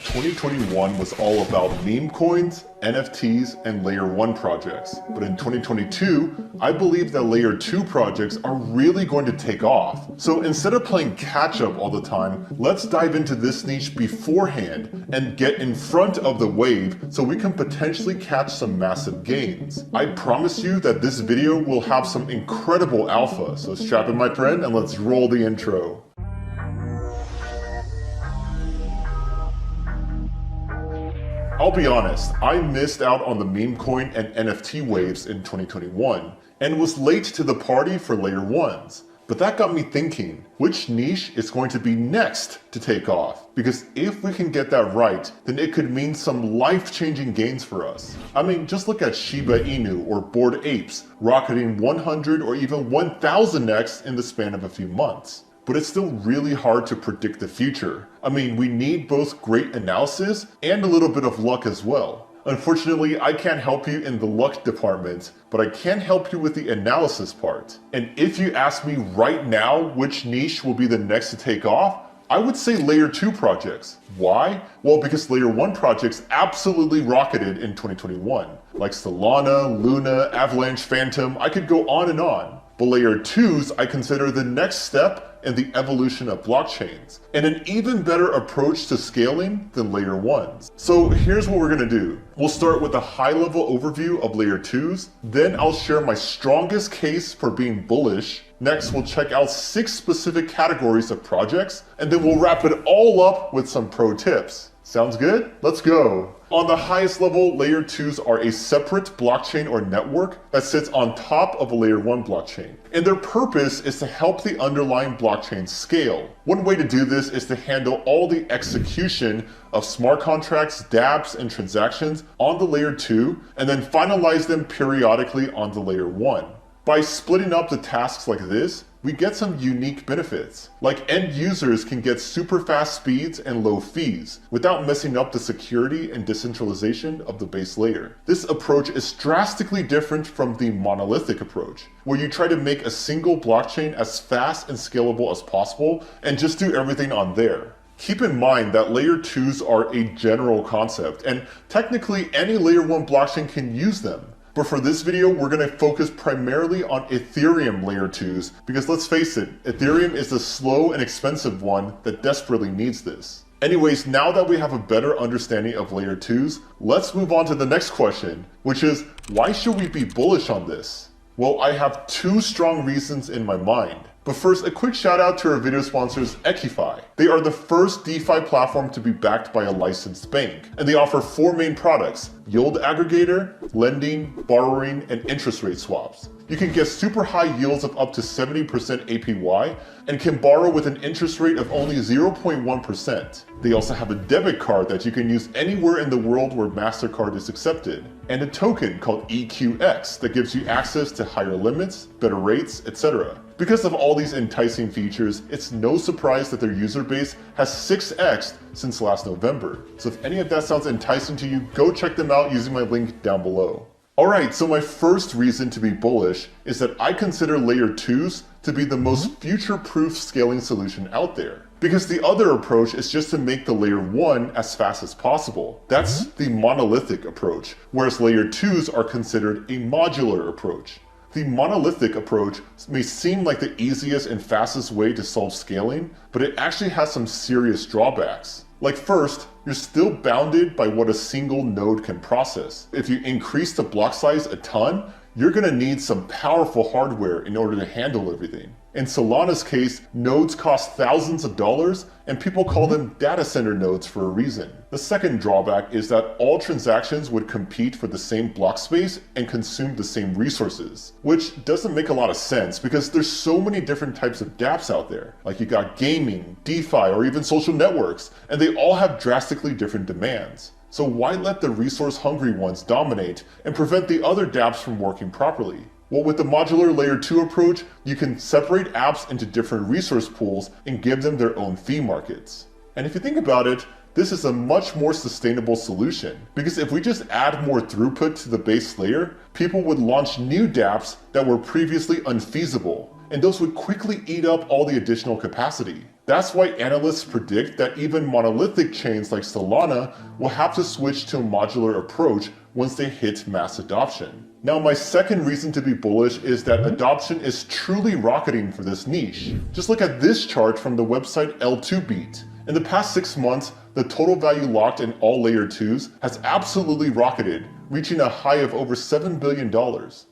2021 was all about meme coins, NFTs, and Layer 1 projects. But in 2022, I believe that Layer 2 projects are really going to take off. So instead of playing catch up all the time, let's dive into this niche beforehand and get in front of the wave so we can potentially catch some massive gains. I promise you that this video will have some incredible alpha, so strap in my friend and let's roll the intro. I'll be honest, I missed out on the meme coin and NFT waves in 2021 and was late to the party for Layer 1s. But that got me thinking, which niche is going to be next to take off? Because if we can get that right, then it could mean some life-changing gains for us. I mean, just look at Shiba Inu or Bored Apes rocketing 100 or even 1000x in the span of a few months. But it's still really hard to predict the future. I mean, we need both great analysis and a little bit of luck as well. Unfortunately, I can't help you in the luck department, but I can help you with the analysis part. And if you ask me right now which niche will be the next to take off, I would say Layer 2 projects. Why? Well, because Layer 1 projects absolutely rocketed in 2021. Like Solana, Luna, Avalanche, Phantom, I could go on and on. But Layer 2s I consider the next step in the evolution of blockchains, and an even better approach to scaling than Layer 1s. So here's what we're gonna do. We'll start with a high-level overview of Layer 2s, then I'll share my strongest case for being bullish. Next, we'll check out 6 specific categories of projects, and then we'll wrap it all up with some pro tips. Sounds good? Let's go. On the highest level, Layer 2s are a separate blockchain or network that sits on top of a Layer 1 blockchain. And their purpose is to help the underlying blockchain scale. One way to do this is to handle all the execution of smart contracts, dApps, and transactions on the Layer 2, and then finalize them periodically on the Layer 1. By splitting up the tasks like this, we get some unique benefits. Like end users can get super fast speeds and low fees without messing up the security and decentralization of the base layer. This approach is drastically different from the monolithic approach, where you try to make a single blockchain as fast and scalable as possible and just do everything on there. Keep in mind that Layer 2s are a general concept, and technically any Layer 1 blockchain can use them. But for this video, we're going to focus primarily on Ethereum Layer 2s, because let's face it, Ethereum is the slow and expensive one that desperately needs this. Anyways, now that we have a better understanding of Layer 2s, let's move on to the next question, which is, why should we be bullish on this? Well, I have 2 strong reasons in my mind. But first, a quick shout out to our video sponsors, Equify. They are the first DeFi platform to be backed by a licensed bank, and they offer 4 main products: yield aggregator, lending, borrowing, and interest rate swaps. You can get super high yields of up to 70% APY and can borrow with an interest rate of only 0.1%. They also have a debit card that you can use anywhere in the world where MasterCard is accepted, and a token called EQX that gives you access to higher limits, better rates, etc. Because of all these enticing features, it's no surprise that their user base has 6x'd since last November. So if any of that sounds enticing to you, go check them out using my link down below. Alright, so my first reason to be bullish is that I consider Layer 2s to be the most future-proof scaling solution out there. Because the other approach is just to make the Layer 1 as fast as possible. That's the monolithic approach, whereas Layer 2s are considered a modular approach. The monolithic approach may seem like the easiest and fastest way to solve scaling, but it actually has some serious drawbacks. Like first, you're still bounded by what a single node can process. If you increase the block size a ton, you're going to need some powerful hardware in order to handle everything. In Solana's case, nodes cost thousands of dollars, and people call them data center nodes for a reason. The second drawback is that all transactions would compete for the same block space and consume the same resources, which doesn't make a lot of sense because there's so many different types of dApps out there. Like you got gaming, DeFi, or even social networks, and they all have drastically different demands. So why let the resource-hungry ones dominate and prevent the other dApps from working properly? Well, with the modular Layer 2 approach, you can separate apps into different resource pools and give them their own fee markets. And if you think about it, this is a much more sustainable solution, because if we just add more throughput to the base layer, people would launch new dApps that were previously unfeasible, and those would quickly eat up all the additional capacity. That's why analysts predict that even monolithic chains like Solana will have to switch to a modular approach once they hit mass adoption. Now, my second reason to be bullish is that adoption is truly rocketing for this niche. Just look at this chart from the website L2Beat. In the past 6 months, the total value locked in all layer 2s has absolutely rocketed, reaching a high of over $7 billion.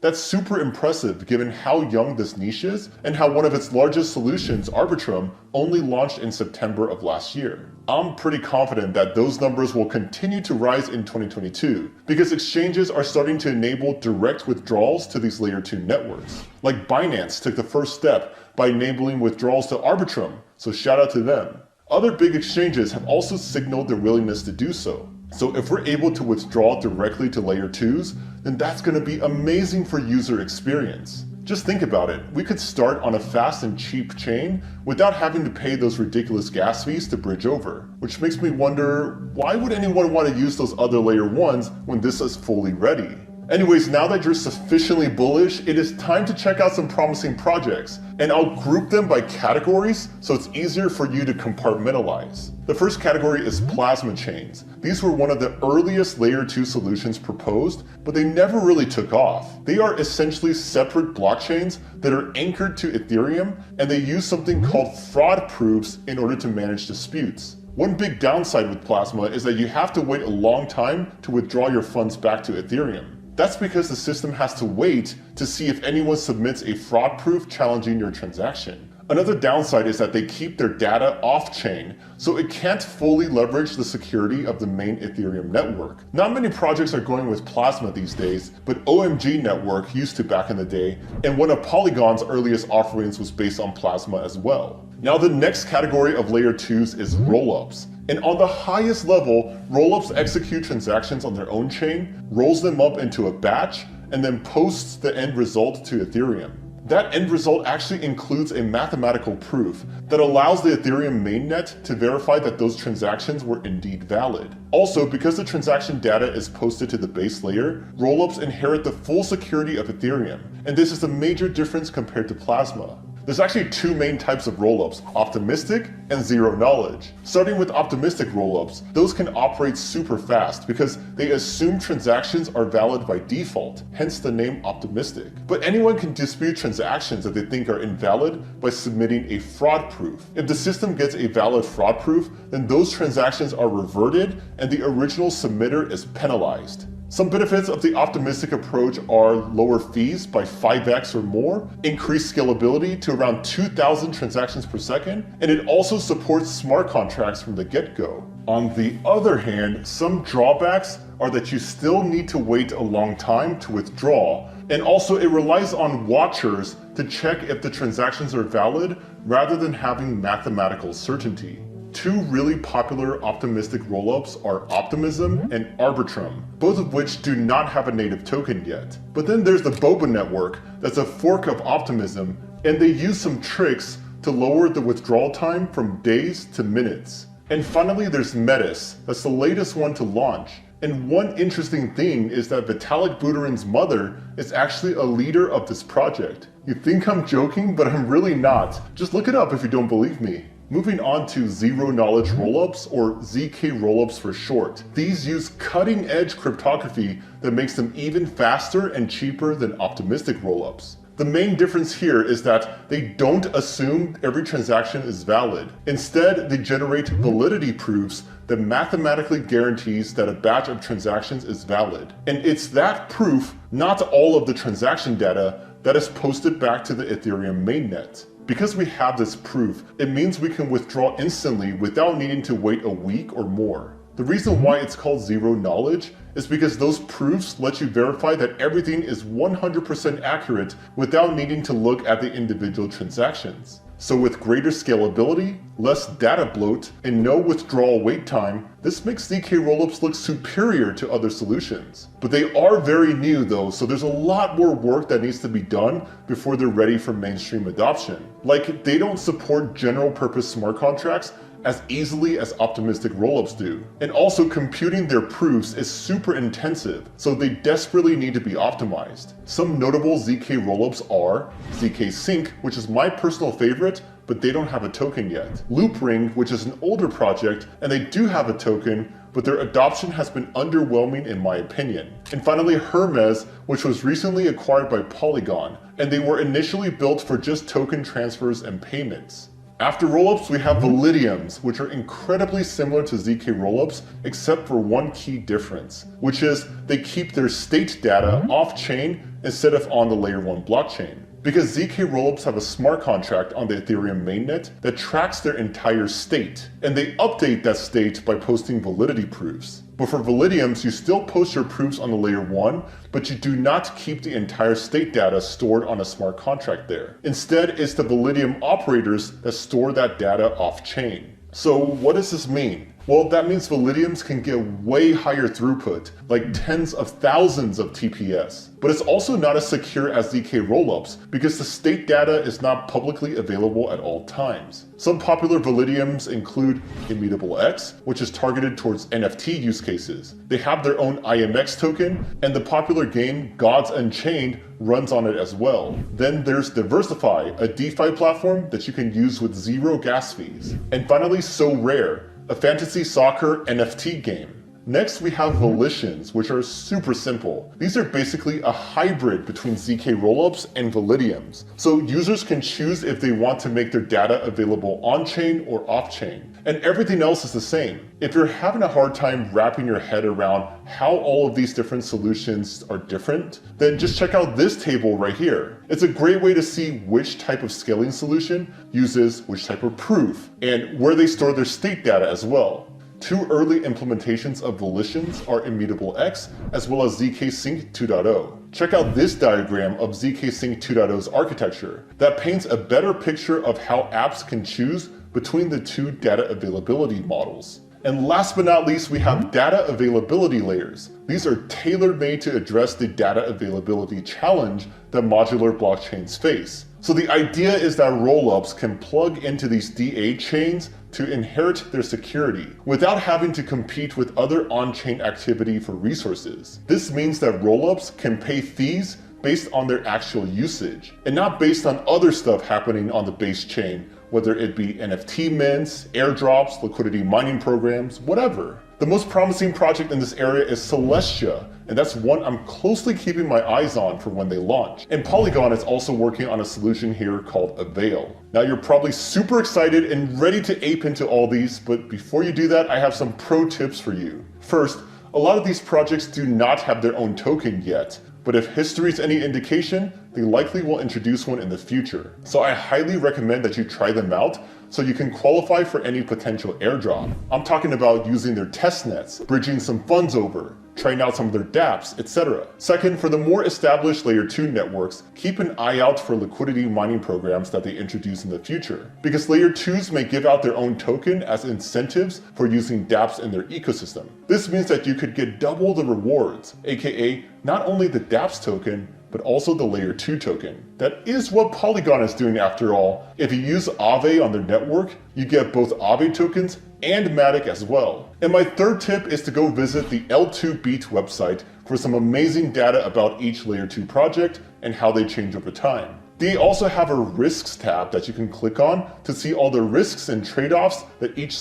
That's super impressive given how young this niche is and how one of its largest solutions, Arbitrum, only launched in September of last year. I'm pretty confident that those numbers will continue to rise in 2022 because exchanges are starting to enable direct withdrawals to these layer 2 networks. Like Binance took the first step by enabling withdrawals to Arbitrum, so shout out to them. Other big exchanges have also signaled their willingness to do so. So if we're able to withdraw directly to layer 2s, then that's going to be amazing for user experience. Just think about it, we could start on a fast and cheap chain without having to pay those ridiculous gas fees to bridge over, which makes me wonder, why would anyone want to use those other layer 1s when this is fully ready? Anyways, now that you're sufficiently bullish, it is time to check out some promising projects, and I'll group them by categories so it's easier for you to compartmentalize. The first category is plasma chains. These were one of the earliest layer 2 solutions proposed, but they never really took off. They are essentially separate blockchains that are anchored to Ethereum, and they use something called fraud proofs in order to manage disputes. One big downside with Plasma is that you have to wait a long time to withdraw your funds back to Ethereum. That's because the system has to wait to see if anyone submits a fraud proof challenging your transaction. Another downside is that they keep their data off-chain, so it can't fully leverage the security of the main Ethereum network. Not many projects are going with Plasma these days, but OMG Network used to back in the day, and one of Polygon's earliest offerings was based on Plasma as well. Now the next category of layer 2s is rollups. And on the highest level, rollups execute transactions on their own chain, rolls them up into a batch, and then posts the end result to Ethereum. That end result actually includes a mathematical proof that allows the Ethereum mainnet to verify that those transactions were indeed valid. Also, because the transaction data is posted to the base layer, rollups inherit the full security of Ethereum, and this is a major difference compared to Plasma. There's actually two main types of rollups, optimistic and zero knowledge. Starting with optimistic rollups, those can operate super fast because they assume transactions are valid by default, hence the name optimistic. But anyone can dispute transactions that they think are invalid by submitting a fraud proof. If the system gets a valid fraud proof, then those transactions are reverted and the original submitter is penalized. Some benefits of the optimistic approach are lower fees by 5x or more, increased scalability to around 2,000 transactions per second, and it also supports smart contracts from the get-go. On the other hand, some drawbacks are that you still need to wait a long time to withdraw, and also it relies on watchers to check if the transactions are valid rather than having mathematical certainty. Two really popular optimistic rollups are Optimism and Arbitrum, both of which do not have a native token yet. But then there's the Boba network that's a fork of Optimism, and they use some tricks to lower the withdrawal time from days to minutes. And finally there's Metis, that's the latest one to launch. And one interesting thing is that Vitalik Buterin's mother is actually a leader of this project. You think I'm joking, but I'm really not. Just look it up if you don't believe me. Moving on to zero knowledge rollups, or ZK rollups for short. These use cutting edge cryptography that makes them even faster and cheaper than optimistic rollups. The main difference here is that they don't assume every transaction is valid. Instead, they generate validity proofs that mathematically guarantees that a batch of transactions is valid. And it's that proof, not all of the transaction data, that is posted back to the Ethereum mainnet. Because we have this proof, it means we can withdraw instantly without needing to wait a week or more. The reason why it's called zero knowledge is because those proofs let you verify that everything is 100% accurate without needing to look at the individual transactions. So with greater scalability, less data bloat, and no withdrawal wait time, this makes ZK rollups look superior to other solutions. But they are very new though, so there's a lot more work that needs to be done before they're ready for mainstream adoption. Like, they don't support general purpose smart contracts as easily as optimistic rollups do. And also computing their proofs is super intensive, so they desperately need to be optimized. Some notable ZK rollups are ZK Sync, which is my personal favorite, but they don't have a token yet. Loopring, which is an older project, and they do have a token, but their adoption has been underwhelming in my opinion. And finally, Hermes, which was recently acquired by Polygon, and they were initially built for just token transfers and payments. After rollups, we have Validiums, which are incredibly similar to ZK rollups, except for one key difference, which is they keep their state data off-chain instead of on the layer 1 blockchain. Because ZK rollups have a smart contract on the Ethereum mainnet that tracks their entire state, and they update that state by posting validity proofs. But for Validiums, you still post your proofs on the layer 1, but you do not keep the entire state data stored on a smart contract there. Instead, it's the Validium operators that store that data off-chain. So what does this mean? Well, that means Validiums can get way higher throughput, like tens of thousands of TPS. But it's also not as secure as ZK rollups because the state data is not publicly available at all times. Some popular Validiums include Immutable X, which is targeted towards NFT use cases. They have their own IMX token, and the popular game Gods Unchained runs on it as well. Then there's Diversify, a DeFi platform that you can use with zero gas fees. And finally, Sorare, a fantasy soccer NFT game. Next, we have Volitions, which are super simple. These are basically a hybrid between ZK rollups and Validiums. So users can choose if they want to make their data available on-chain or off-chain. And everything else is the same. If you're having a hard time wrapping your head around how all of these different solutions are different, then just check out this table right here. It's a great way to see which type of scaling solution uses which type of proof, and where they store their state data as well. Two early implementations of Volitions are Immutable X as well as ZK Sync 2.0. Check out this diagram of ZK Sync 2.0's architecture that paints a better picture of how apps can choose between the two data availability models. And last but not least, we have data availability layers. These are tailor-made to address the data availability challenge that modular blockchains face. So the idea is that rollups can plug into these DA chains to inherit their security without having to compete with other on-chain activity for resources. This means that rollups can pay fees based on their actual usage and not based on other stuff happening on the base chain, whether it be NFT mints, airdrops, liquidity mining programs, whatever. The most promising project in this area is Celestia, and that's one I'm closely keeping my eyes on for when they launch. And Polygon is also working on a solution here called Avail. Now you're probably super excited and ready to ape into all these, but before you do that, I have some pro tips for you. First, a lot of these projects do not have their own token yet, but if history is any indication, they likely will introduce one in the future. So I highly recommend that you try them out so you can qualify for any potential airdrop. I'm talking about using their testnets, bridging some funds over, trying out some of their dApps, etc. Second, for the more established layer 2 networks, keep an eye out for liquidity mining programs that they introduce in the future, because layer 2s may give out their own token as incentives for using dApps in their ecosystem. This means that you could get double the rewards, aka not only the dApps token, but also the layer 2 token. That is what Polygon is doing after all. If you use Aave on their network, you get both Aave tokens and Matic as well. And my third tip is to go visit the L2Beat website for some amazing data about each layer 2 project and how they change over time. They also have a risks tab that you can click on to see all the risks and trade-offs that each